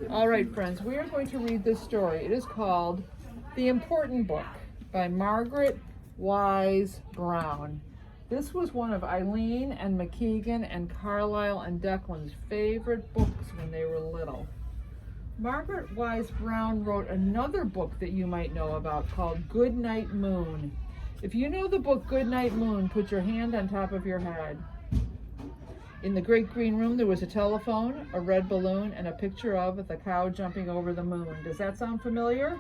All right, friends, we are going to read this story. It is called The Important Book by Margaret Wise Brown. This was one of Eileen and McKeegan and Carlisle and Declan's favorite books when they were little. Margaret Wise Brown wrote another book that you might know about called Goodnight Moon. If you know the book Goodnight Moon, put your hand on top of your head. In the great green room, there was a telephone, a red balloon, and a picture of the cow jumping over the moon. Does that sound familiar?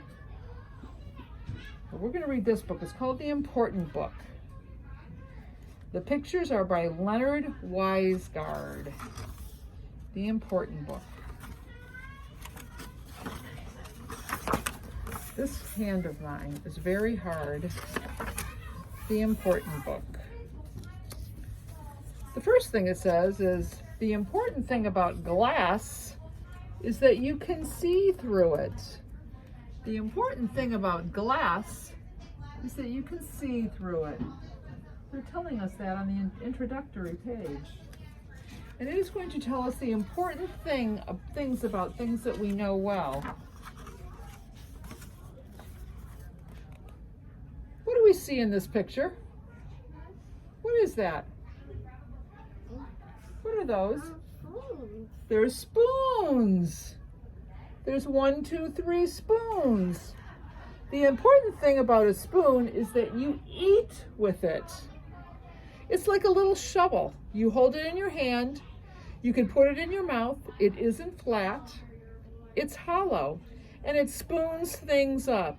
Well, we're going to read this book. It's called The Important Book. The pictures are by Leonard Weisgard. The Important Book. This hand of mine is very hard. The Important Book. The first thing it says is, the important thing about glass is that you can see through it. The important thing about glass is that you can see through it. They're telling us that on the introductory page. And it is going to tell us the important things about things that we know well. What do we see in this picture? What is that? What are those? They're spoons. There's 1, 2, 3 spoons. The important thing about a spoon is that you eat with it. It's like a little shovel. You hold it in your hand. You can put it in your mouth. It isn't flat. It's hollow. And it spoons things up.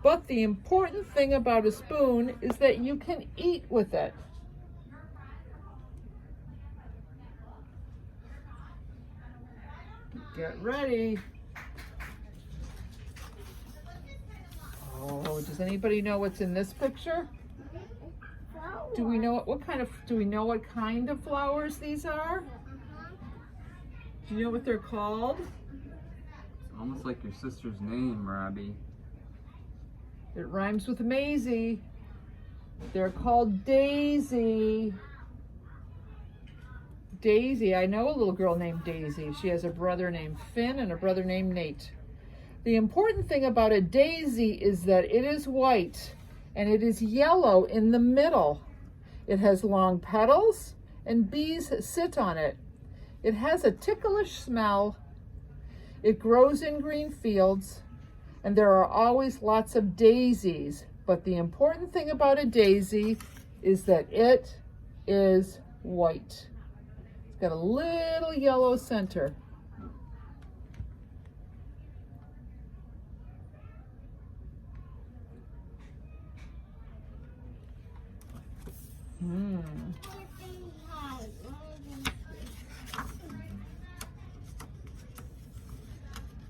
But the important thing about a spoon is that you can eat with it. Get ready. Oh, does anybody know what's in this picture? Do we know what kind of flowers these are? Do you know what they're called? It's almost like your sister's name, Robbie. It rhymes with Maisie. They're called Daisy. Daisy, I know a little girl named Daisy. She has a brother named Finn and a brother named Nate. The important thing about a daisy is that it is white and it is yellow in the middle. It has long petals and bees sit on it. It has a ticklish smell. It grows in green fields and there are always lots of daisies. But the important thing about a daisy is that it is white. Got a little yellow center.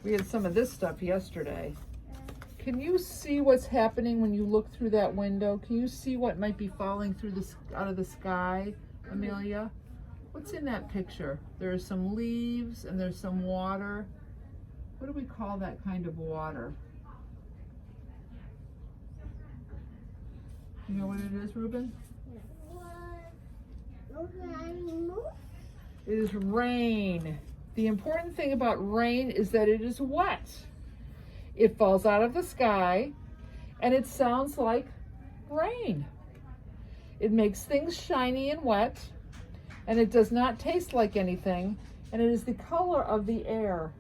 We had some of this stuff yesterday. Can you see what's happening when you look through that window? Can you see what might be falling through out of the sky, Amelia? What's in that picture? There are some leaves and there's some water. What do we call that kind of water? You know what it is, Ruben? It is rain. The important thing about rain is that it is wet. It falls out of the sky and it sounds like rain. It makes things shiny and wet. And it does not taste like anything, and it is the color of the air.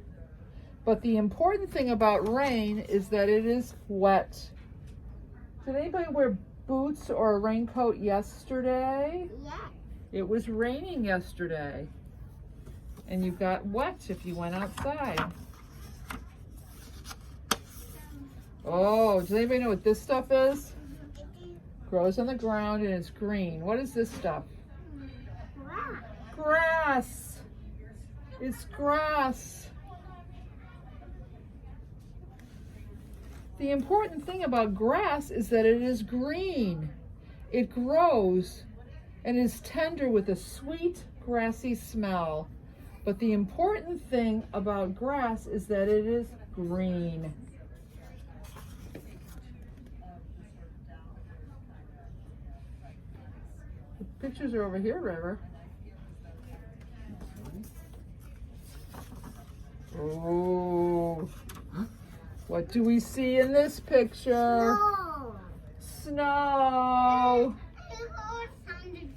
But the important thing about rain is that it is wet. Did anybody wear boots or a raincoat yesterday? Yeah. It was raining yesterday, and you got wet if you went outside. Oh, does anybody know what this stuff is? Grows on the ground and it's green. What is this stuff? Grass. It's grass. The important thing about grass is that it is green. It grows and is tender with a sweet, grassy smell. But the important thing about grass is that it is green. The pictures are over here, River. Oh. What do we see in this picture? No. Snow. There's horse on the tree.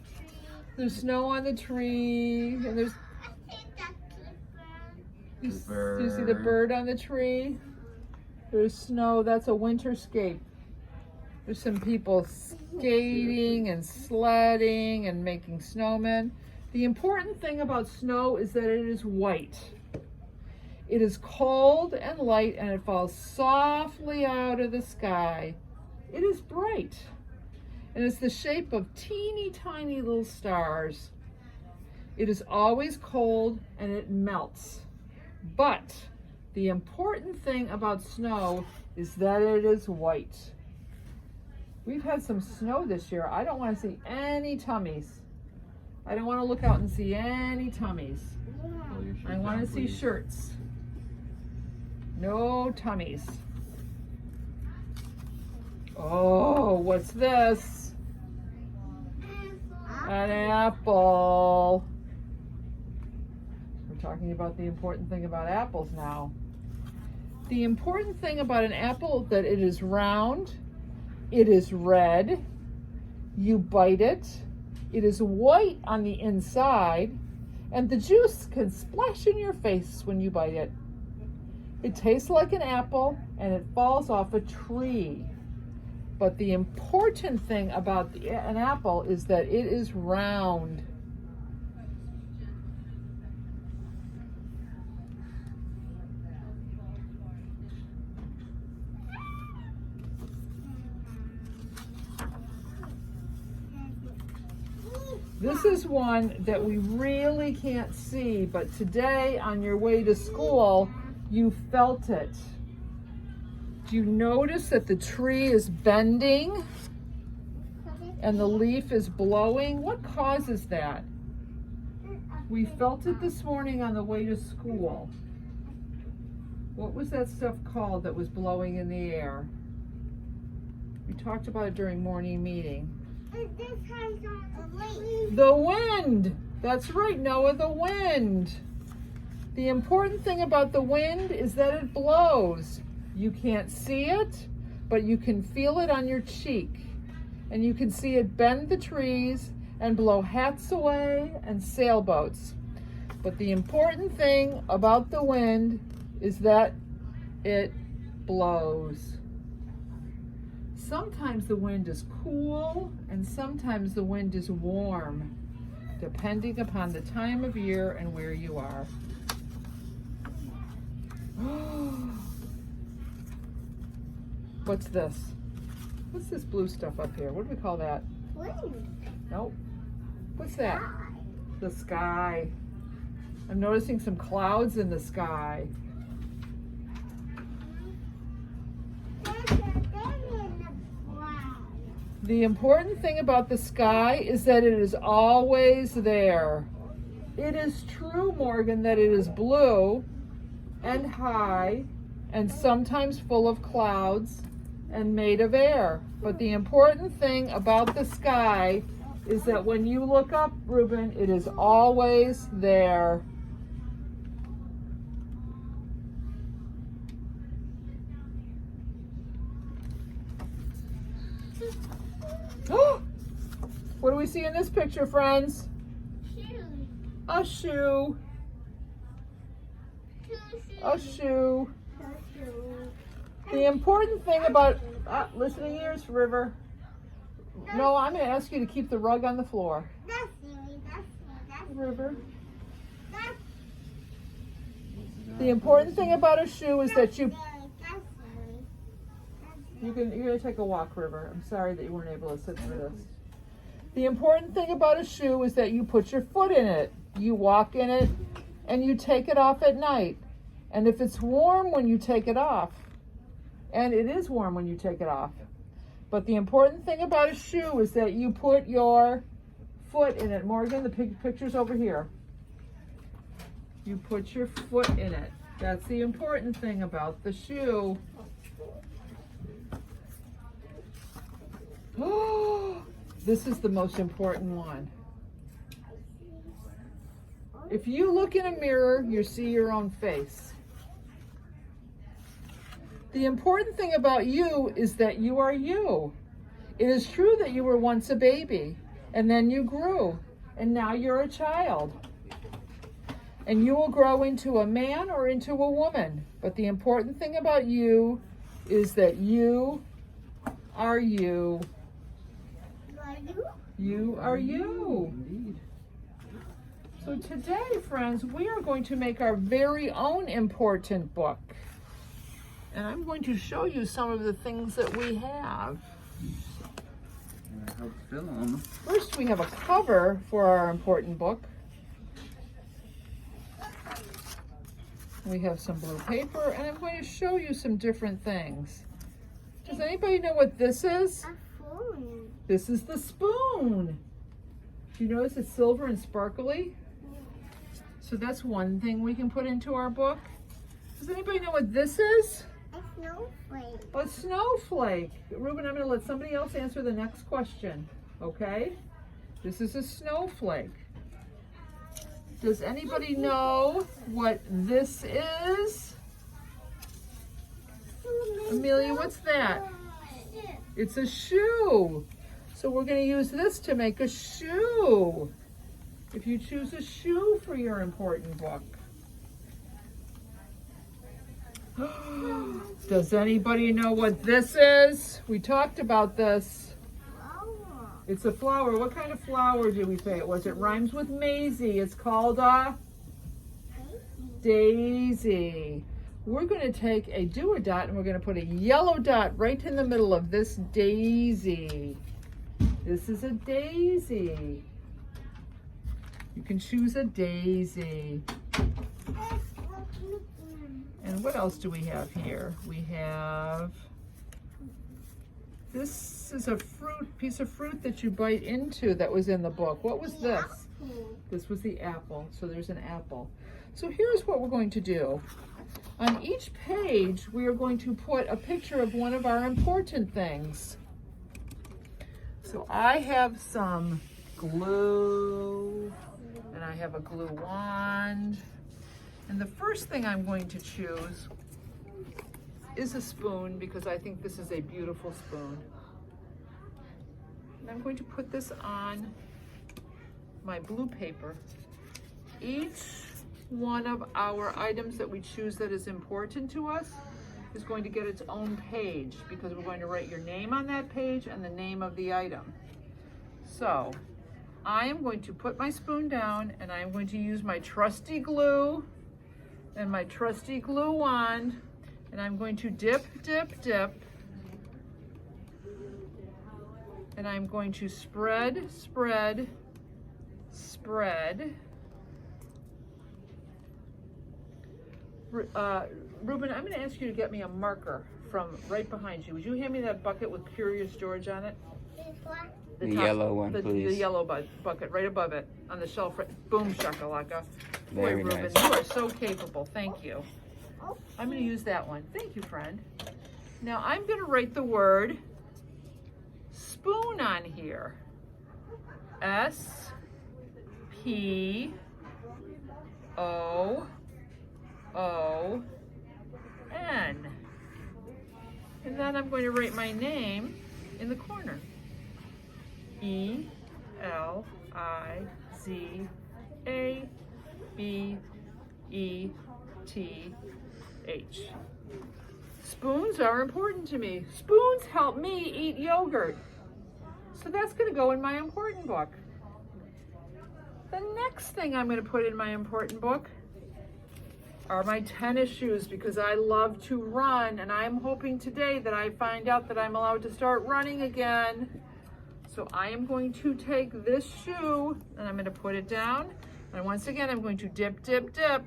There's snow on the tree, and there's. I think that's the bird. Do you see the bird on the tree? There's snow. That's a winterscape. There's some people skating and sledding and making snowmen. The important thing about snow is that it is white. It is cold and light, and it falls softly out of the sky. It is bright, and it's the shape of teeny tiny little stars. It is always cold and it melts. But the important thing about snow is that it is white. We've had some snow this year. I don't want to see any tummies. I don't want to look out and see any tummies. Pull your shirt I want down, to see please. shirts. No tummies. Oh, what's this? An apple. We're talking about the important thing about apples now. The important thing about an apple is that it is round, it is red, you bite it, it is white on the inside, and the juice can splash in your face when you bite it. It tastes like an apple and it falls off a tree. But the important thing about an apple is that it is round. This is one that we really can't see, but today on your way to school, you felt it. Do you notice that the tree is bending and the leaf is blowing? What causes that? We felt it this morning on the way to school. What was that stuff called that was blowing in the air? We talked about it during morning meeting. This has a leaf. The wind. That's right, Noah, the wind. The important thing about the wind is that it blows. You can't see it, but you can feel it on your cheek. And you can see it bend the trees and blow hats away and sailboats. But the important thing about the wind is that it blows. Sometimes the wind is cool and sometimes the wind is warm, depending upon the time of year and where you are. What's this? What's this blue stuff up here? What do we call that? Wind. Nope. What's that? The sky. I'm noticing some clouds in the sky. There's a thing in the cloud. The important thing about the sky is that it is always there. It is true, Morgan, that it is blue and high and sometimes full of clouds and made of air. But the important thing about the sky is that when you look up, Reuben, it is always there. What do we see in this picture, friends? Shoes. A shoe. Two shoes. A shoe. Two shoes. The important thing about listening ears, River. No, I'm going to ask you to keep the rug on the floor. That's silly. That's silly. That's River. That's The important thing about a shoe is that you silly. That's silly. you're going to take a walk, River. I'm sorry that you weren't able to sit through this. The important thing about a shoe is that you put your foot in it. You walk in it and you take it off at night. And if it's warm when you take it off, and it is warm when you take it off. But the important thing about a shoe is that you put your foot in it. Morgan, the picture's over here. You put your foot in it. That's the important thing about the shoe. Oh, this is the most important one. If you look in a mirror, you see your own face. The important thing about you is that you are you. It is true that you were once a baby, and then you grew, and now you're a child. And you will grow into a man or into a woman. But the important thing about you is that you are you. Are you? You are you. Indeed. So today, friends, we are going to make our very own important book. And I'm going to show you some of the things that we have. I help fill them. First, we have a cover for our important book. We have some blue paper, and I'm going to show you some different things. Does anybody know what this is? A phone. This is the spoon. Do you notice it's silver and sparkly? So that's one thing we can put into our book. Does anybody know what this is? A snowflake. A snowflake. Ruben, I'm going to let somebody else answer the next question, okay? This is a snowflake. Does anybody know what this is? Amelia, what's that? It's a shoe. So we're going to use this to make a shoe. If you choose a shoe for your important book. Does anybody know what this is? We talked about this. Flower. It's a flower. What kind of flower do we say it was? It rhymes with Maisie. It's called a daisy. We're going to take a do-a-dot and we're going to put a yellow dot right in the middle of this daisy. This is a daisy. You can choose a daisy. And what else do we have here? We have, this is a piece of fruit that you bite into that was in the book. What was this? This was the apple. So there's an apple. So here's what we're going to do. On each page, we are going to put a picture of one of our important things. So I have some glue, and I have a glue wand. And the first thing I'm going to choose is a spoon because I think this is a beautiful spoon. And I'm going to put this on my blue paper. Each one of our items that we choose that is important to us is going to get its own page because we're going to write your name on that page and the name of the item. So I am going to put my spoon down and I'm going to use my trusty glue and my trusty glue wand, and I'm going to dip, dip, dip, and I'm going to spread, spread, spread. Ruben, I'm going to ask you to get me a marker from right behind you. Would you hand me that bucket with Curious George on it? The yellow one, please. The yellow bucket right above it on the shelf. Boom shakalaka. Very Boy, Ruben, nice. you are so capable. Thank you. I'm going to use that one. Thank you, friend. Now I'm going to write the word spoon on here. S-P-O-O-N. And then I'm going to write my name in the corner. E-L-I-Z-A-B-E-T-H. Spoons are important to me. Spoons help me eat yogurt. So that's going to go in my important book. The next thing I'm going to put in my important book are my tennis shoes because I love to run, and I'm hoping today that I find out that I'm allowed to start running again. So I am going to take this shoe and I'm going to put it down. And once again, I'm going to dip, dip, dip.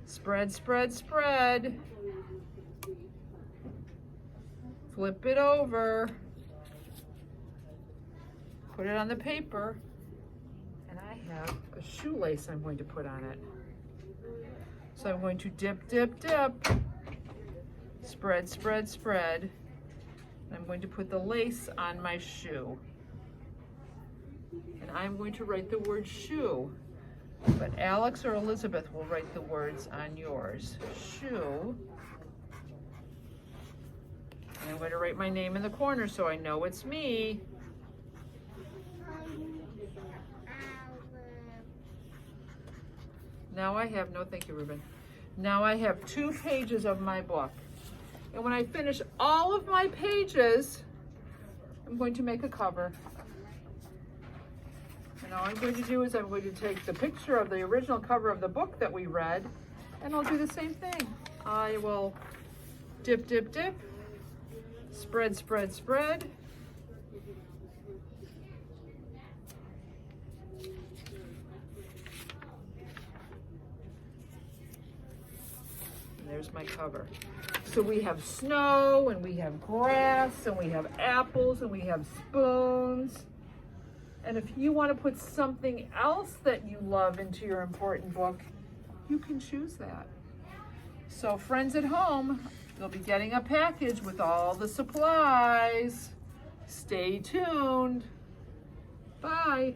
Spread, spread, spread. Flip it over. Put it on the paper. And I have a shoelace I'm going to put on it. So I'm going to dip, dip, dip. Spread, spread, spread. I'm going to put the lace on my shoe. And I'm going to write the word shoe. But Alex or Elizabeth will write the words on yours. Shoe. And I'm going to write my name in the corner so I know it's me. Now I have, no thank you, Ruben. Now I have 2 pages of my book. And when I finish all of my pages, I'm going to make a cover. And all I'm going to do is I'm going to take the picture of the original cover of the book that we read, and I'll do the same thing. I will dip, dip, dip, spread, spread, spread. And there's my cover. So we have snow, and we have grass, and we have apples, and we have spoons. And if you want to put something else that you love into your important book, you can choose that. So friends at home, you'll be getting a package with all the supplies. Stay tuned. Bye.